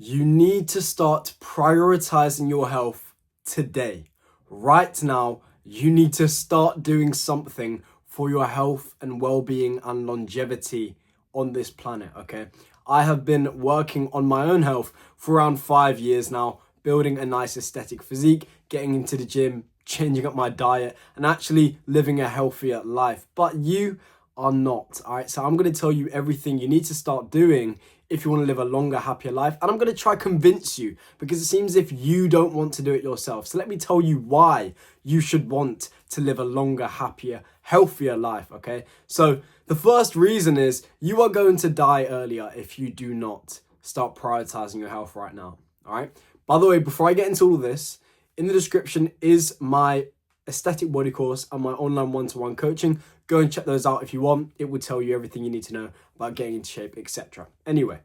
You need to start prioritizing your health today. Right now, you need to start doing something for your health and well-being and longevity on this planet, okay? I have been working on my own health for around 5 years now, building a nice aesthetic physique, getting into the gym, changing up my diet, and actually living a healthier life. But you are not, all right? So I'm going to tell you everything you need to start doing if you want to live a longer, happier life. And I'm going to try convince you because it seems as if you don't want to do it yourself. So let me tell you why you should want to live a longer, happier, healthier life, okay? So the first reason is you are going to die earlier if you do not start prioritizing your health right now, all right? By the way, before I get into all this, in the description is my aesthetic body course and my online one-to-one coaching. Go and check those out if you want. It will tell you everything you need to know about getting into shape, etc. Anyway,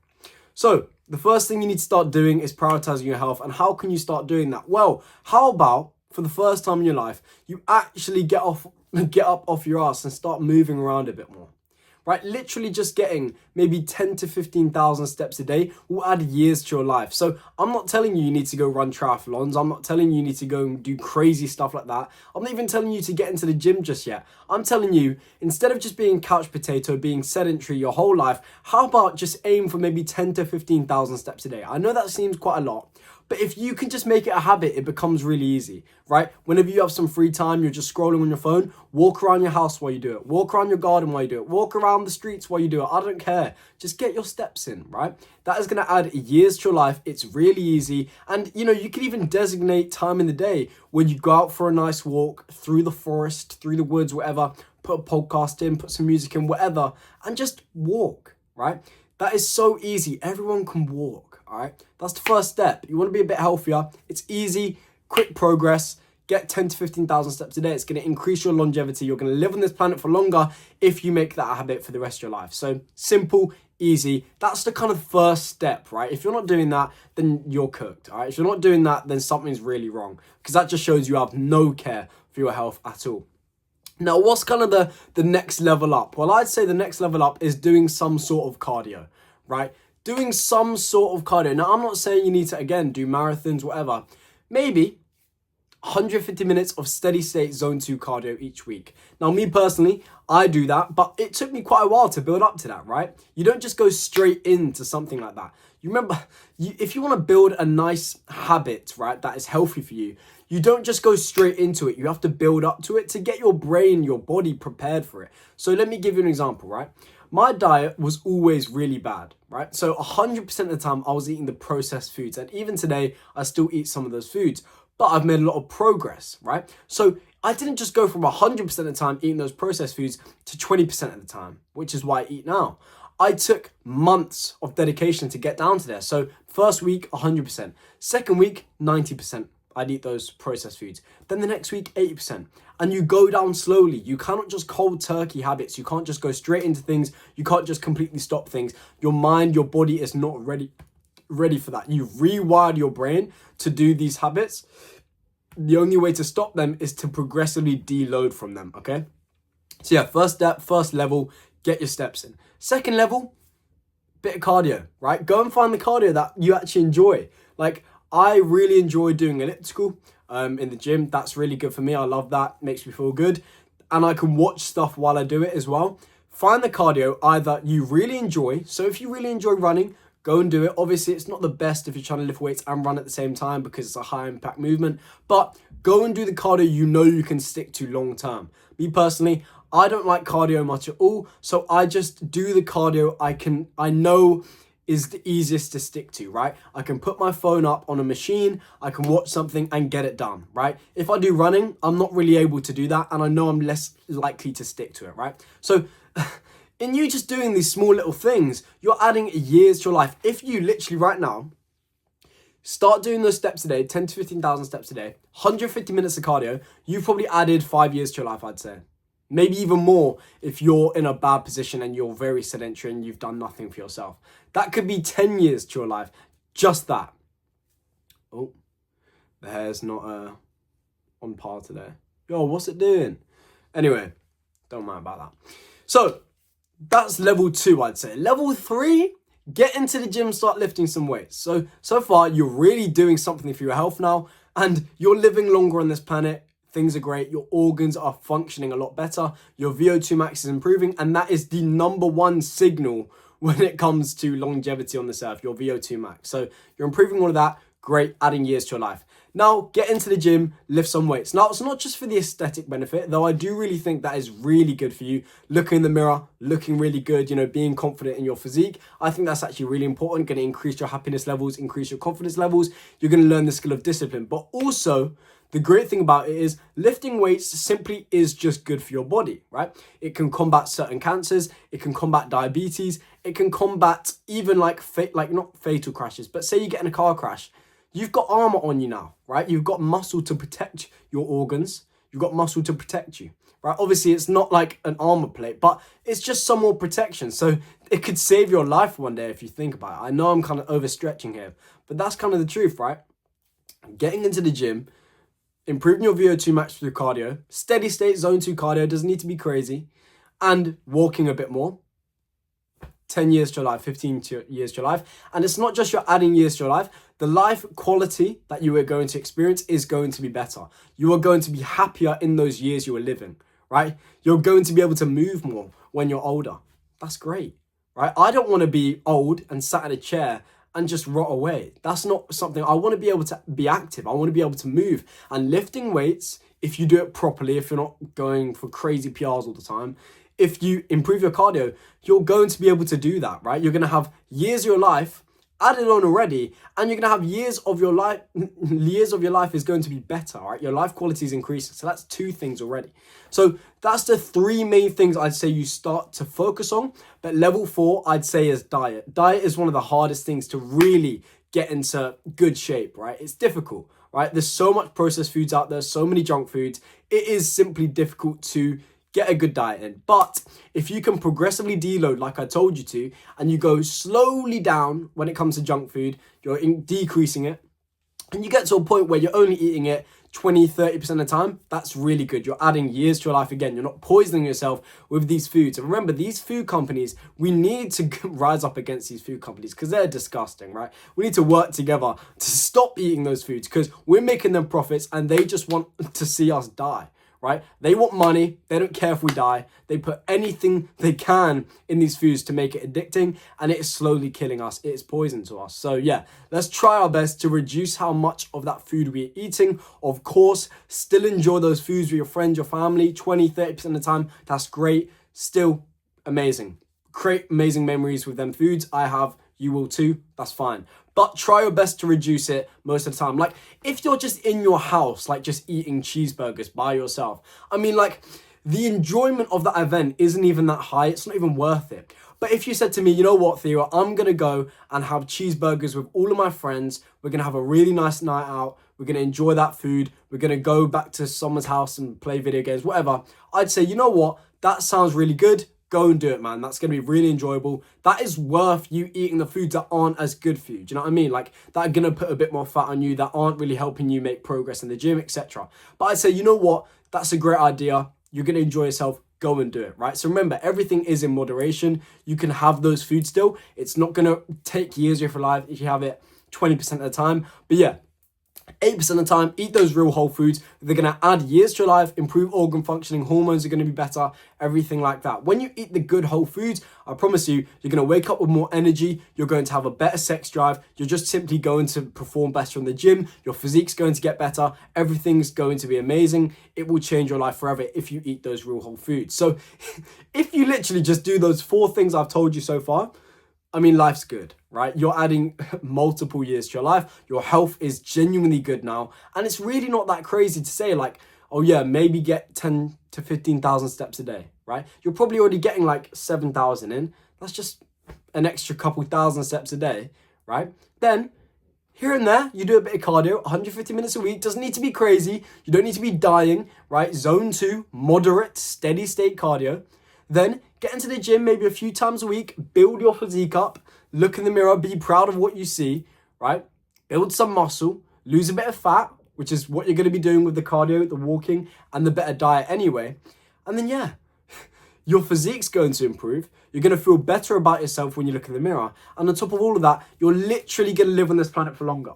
so the first thing you need to start doing is prioritizing your health. And how can you start doing that? Well, how about for the first time in your life, you actually get up off your ass and start moving around a bit more. Right, literally just getting maybe 10 to 15,000 steps a day will add years to your life. So I'm not telling you need to go run triathlons. I'm not telling you need to go and do crazy stuff like that. I'm not even telling you to get into the gym just yet. I'm telling you, instead of just being couch potato, being sedentary your whole life, how about just aim for maybe 10 to 15,000 steps a day? I know that seems quite a lot, but if you can just make it a habit, it becomes really easy, right? Whenever you have some free time, you're just scrolling on your phone, walk around your house while you do it. Walk around your garden while you do it. Walk around the streets while you do it. I don't care. Just get your steps in, right? That is going to add years to your life. It's really easy. And, you can even designate time in the day when you go out for a nice walk through the forest, through the woods, whatever. Put a podcast in, put some music in, whatever, and just walk, right? That is so easy. Everyone can walk. All right, that's the first step. You want to be a bit healthier. It's easy, quick progress. Get 10 to 15,000 steps a day. It's going to increase your longevity. You're going to live on this planet for longer if you make that a habit for the rest of your life. So simple, easy. That's the kind of first step, right? If you're not doing that, then you're cooked. All right, if you're not doing that, then something's really wrong because that just shows you have no care for your health at all. Now, what's kind of the next level up? Well, I'd say the next level up is doing some sort of cardio, right? Doing some sort of cardio. Now, I'm not saying you need to, again, do marathons, whatever. Maybe 150 minutes of steady state zone 2 cardio each week. Now, me personally, I do that, but it took me quite a while to build up to that, right? You don't just go straight into something like that. You remember, if you want to build a nice habit, right, that is healthy for you, you don't just go straight into it. You have to build up to it to get your brain, your body prepared for it. So let me give you an example, right? My diet was always really bad, right? So 100% of the time I was eating the processed foods. And even today, I still eat some of those foods. But I've made a lot of progress, right? So I didn't just go from 100% of the time eating those processed foods to 20% of the time, which is what I eat now. I took months of dedication to get down to there. So first week, 100%. Second week, 90%. I'd eat those processed foods. Then the next week, 80%. And you go down slowly. You cannot just cold turkey habits. You can't just go straight into things. You can't just completely stop things. Your mind, your body is not ready for that. You've rewired your brain to do these habits. The only way to stop them is to progressively deload from them, okay? So yeah, first step, first level, get your steps in. Second level, bit of cardio, right? Go and find the cardio that you actually enjoy. Like, I really enjoy doing elliptical in the gym. That's really good for me. I love that. Makes me feel good. And I can watch stuff while I do it as well. Find the cardio either you really enjoy. So if you really enjoy running, go and do it. Obviously, it's not the best if you're trying to lift weights and run at the same time because it's a high impact movement. But go and do the cardio you know you can stick to long term. Me personally, I don't like cardio much at all. So I just do the cardio I know is the easiest to stick to, right? I can put my phone up on a machine, I can watch something and get it done, right? If I do running, I'm not really able to do that and I know I'm less likely to stick to it, right? So in you just doing these small little things, you're adding years to your life. If you literally right now start doing those steps a day, 10 to 15,000 steps a day, 150 minutes of cardio, you've probably added 5 years to your life, I'd say. Maybe even more if you're in a bad position and you're very sedentary and you've done nothing for yourself. That could be 10 years to your life. Just that. Oh, the hair's not on par today. Yo, what's it doing? Anyway, don't mind about that. So that's level 2, I'd say. Level 3, get into the gym, start lifting some weights. So far, you're really doing something for your health now, and you're living longer on this planet. Things are great. Your organs are functioning a lot better. Your VO2 max is improving, and that is the number one signal when it comes to longevity on this earth, your VO2 max. So you're improving all of that. Great, adding years to your life. Now, get into the gym, lift some weights. Now, it's not just for the aesthetic benefit, though I do really think that is really good for you. Looking in the mirror, looking really good, being confident in your physique. I think that's actually really important. Going to increase your happiness levels, increase your confidence levels. You're going to learn the skill of discipline. But also, the great thing about it is lifting weights simply is just good for your body, right? It can combat certain cancers. It can combat diabetes. It can combat even like not fatal crashes, but say you get in a car crash. You've got armor on you now, right? You've got muscle to protect your organs. You've got muscle to protect you, right? Obviously, it's not like an armor plate, but it's just some more protection. So it could save your life one day if you think about it. I know I'm kind of overstretching here, but that's kind of the truth, right? Getting into the gym, improving your VO2 max through cardio, steady state zone 2 cardio, doesn't need to be crazy, and walking a bit more. 10 years to your life, 15 years to your life. And it's not just you're adding years to your life. The life quality that you are going to experience is going to be better. You are going to be happier in those years you are living, right? You're going to be able to move more when you're older. That's great, right? I don't want to be old and sat in a chair and just rot away. That's not something. I want to be able to be active. I want to be able to move. And lifting weights, if you do it properly, if you're not going for crazy PRs all the time, if you improve your cardio, you're going to be able to do that, right? You're going to have years of your life added on already, and you're going to have years of your life is going to be better, right? Your life quality is increasing. So that's 2 things already. So that's the 3 main things I'd say you start to focus on. But level 4, I'd say, is diet. Diet is one of the hardest things to really get into good shape, right? It's difficult, right? There's so much processed foods out there, so many junk foods. It is simply difficult to get a good diet in. But if you can progressively deload like I told you to, and you go slowly down when it comes to junk food, you're decreasing it, and you get to a point where you're only eating it 20-30% of the time, that's really good. You're adding years to your life again. You're not poisoning yourself with these foods. And remember, these food companies, we need to rise up against these food companies because they're disgusting, right? We need to work together to stop eating those foods because we're making them profits and they just want to see us die. Right? They want money. They don't care if we die. They put anything they can in these foods to make it addicting, and it is slowly killing us. It is poison to us. So yeah, let's try our best to reduce how much of that food we're eating. Of course, still enjoy those foods with your friends, your family, 20-30% of the time. That's great. Still amazing. Create amazing memories with them foods. I have. You will too. That's fine. But try your best to reduce it most of the time. Like, if you're just in your house, like just eating cheeseburgers by yourself, I mean, like, the enjoyment of that event isn't even that high. It's not even worth it. But if you said to me, you know what, Theo, I'm going to go and have cheeseburgers with all of my friends. We're going to have a really nice night out. We're going to enjoy that food. We're going to go back to someone's house and play video games, whatever. I'd say, you know what, that sounds really good. Go and do it, man. That's going to be really enjoyable. That is worth you eating the foods that aren't as good for you. Do you know what I mean? Like, that are going to put a bit more fat on you, that aren't really helping you make progress in the gym, etc. But I'd say, you know what? That's a great idea. You're going to enjoy yourself. Go and do it, right? So remember, everything is in moderation. You can have those foods still. It's not going to take years of your life if you have it 20% of the time. But yeah, 8% of the time, eat those real whole foods. They're going to add years to your life, improve organ functioning, hormones are going to be better, everything like that. When you eat the good whole foods, I promise you, you're going to wake up with more energy. You're going to have a better sex drive. You're just simply going to perform better in the gym. Your physique's going to get better. Everything's going to be amazing. It will change your life forever if you eat those real whole foods. So if you literally just do those 4 things I've told you so far, I mean, life's good, right? You're adding multiple years to your life. Your health is genuinely good now. And it's really not that crazy to say like, oh yeah, maybe get 10 to 15,000 steps a day, right? You're probably already getting like 7,000 in. That's just an extra couple thousand steps a day, right? Then here and there, you do a bit of cardio, 150 minutes a week. Doesn't need to be crazy. You don't need to be dying, right? Zone 2, moderate, steady state cardio. Then get into the gym maybe a few times a week, build your physique up, look in the mirror, be proud of what you see, right? Build some muscle, lose a bit of fat, which is what you're going to be doing with the cardio, the walking, and the better diet anyway. And then, yeah, your physique's going to improve. You're going to feel better about yourself when you look in the mirror. And on top of all of that, you're literally going to live on this planet for longer.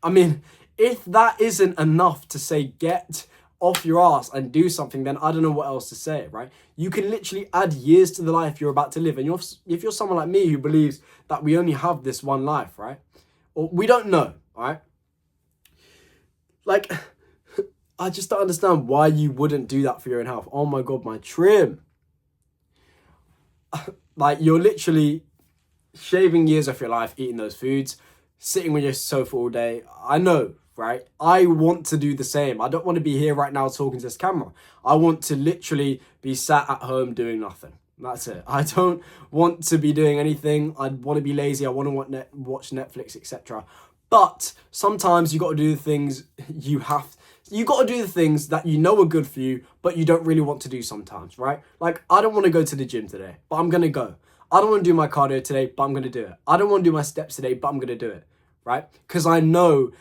I mean, if that isn't enough to say get off your ass and do something, then I don't know what else to say, right? You can literally add years to the life you're about to live. And if you're someone like me who believes that we only have this one life, right? Or we don't know, right? Like, I just don't understand why you wouldn't do that for your own health. Oh my God, my trim. Like, you're literally shaving years off your life, eating those foods, sitting on your sofa all day. I know, right? I want to do the same. I don't want to be here right now talking to this camera. I want to literally be sat at home doing nothing. That's it. I don't want to be doing anything. I want to be lazy. I want to watch Netflix, etc. But sometimes you got to do the things you got to do the things that you know are good for you, but you don't really want to do sometimes, right? Like, I don't want to go to the gym today, but I'm going to go. I don't want to do my cardio today, but I'm going to do it. I don't want to do my steps today, but I'm going to do it, right? Because I know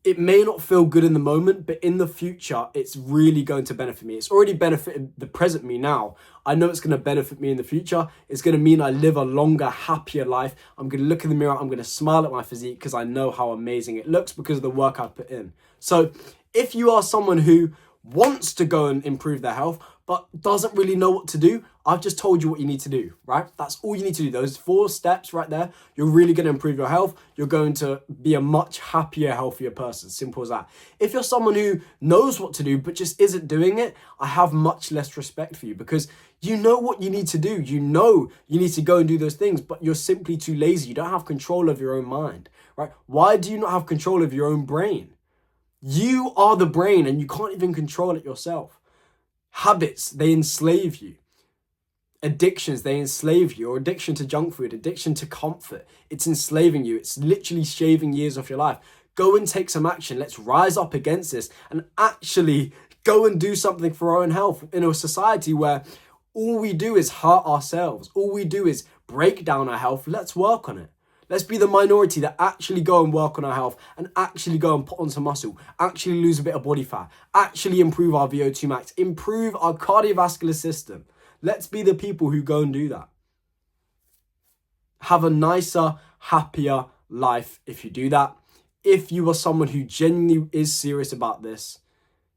it may not feel good in the moment, but in the future, it's really going to benefit me. It's already benefited the present me now. I know it's going to benefit me in the future. It's going to mean I live a longer, happier life. I'm going to look in the mirror. I'm going to smile at my physique because I know how amazing it looks because of the work I put in. So if you are someone who wants to go and improve their health, but doesn't really know what to do, I've just told you what you need to do, right? That's all you need to do. Those 4 steps right there, you're really going to improve your health. You're going to be a much happier, healthier person. Simple as that. If you're someone who knows what to do, but just isn't doing it, I have much less respect for you because you know what you need to do. You know you need to go and do those things, but you're simply too lazy. You don't have control of your own mind, right? Why do you not have control of your own brain? You are the brain and you can't even control it yourself. Habits, they enslave you. Addictions, they enslave you. Or addiction to junk food, addiction to comfort. It's enslaving you. It's literally shaving years off your life. Go and take some action. Let's rise up against this and actually go and do something for our own health in a society where all we do is hurt ourselves. All we do is break down our health. Let's work on it. Let's be the minority that actually go and work on our health and actually go and put on some muscle, actually lose a bit of body fat, actually improve our VO2 max, improve our cardiovascular system. Let's be the people who go and do that. Have a nicer, happier life if you do that. If you are someone who genuinely is serious about this,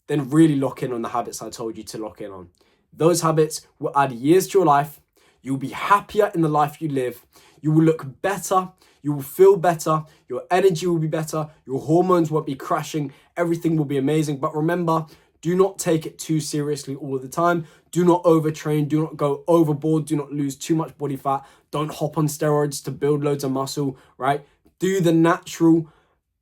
then really lock in on the habits I told you to lock in on. Those habits will add years to your life. You'll be happier in the life you live. You will look better. You will feel better. Your energy will be better. Your hormones won't be crashing. Everything will be amazing. But remember, do not take it too seriously all the time. Do not overtrain. Do not go overboard. Do not lose too much body fat. Don't hop on steroids to build loads of muscle, right? Do the natural,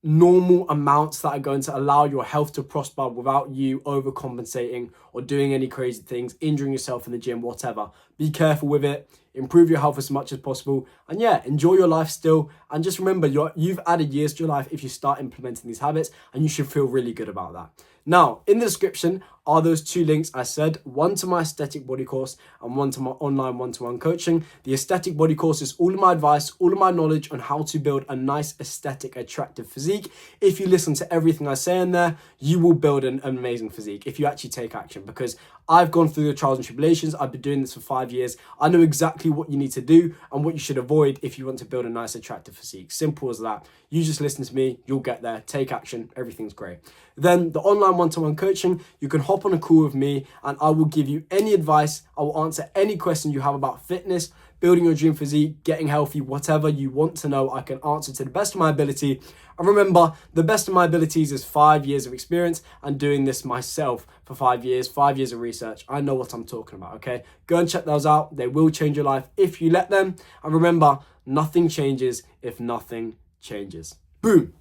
normal amounts that are going to allow your health to prosper without you overcompensating or doing any crazy things, injuring yourself in the gym, whatever. Be careful with it. Improve your health as much as possible. And yeah, enjoy your life still. And just remember, you've added years to your life if you start implementing these habits, and you should feel really good about that. Now, in the description are those 2 links I said, one to my aesthetic body course and one to my online one-to-one coaching. The aesthetic body course is all of my advice, all of my knowledge on how to build a nice, aesthetic, attractive physique. If you listen to everything I say in there, you will build an amazing physique if you actually take action, because I've gone through the trials and tribulations. I've been doing this for 5 years. I know exactly what you need to do and what you should avoid if you want to build a nice, attractive physique. Simple as that. You just listen to me, you'll get there, take action, everything's great. Then the online one-to-one coaching, you can hop on a call with me and I will give you any advice. I will answer any question you have about fitness, building your dream physique, getting healthy, whatever you want to know, I can answer to the best of my ability. And remember, the best of my abilities is 5 years of experience and doing this myself for 5 years of research. I know what I'm talking about, okay? Go and check those out. They will change your life if you let them. And remember, nothing changes if nothing changes. Boom.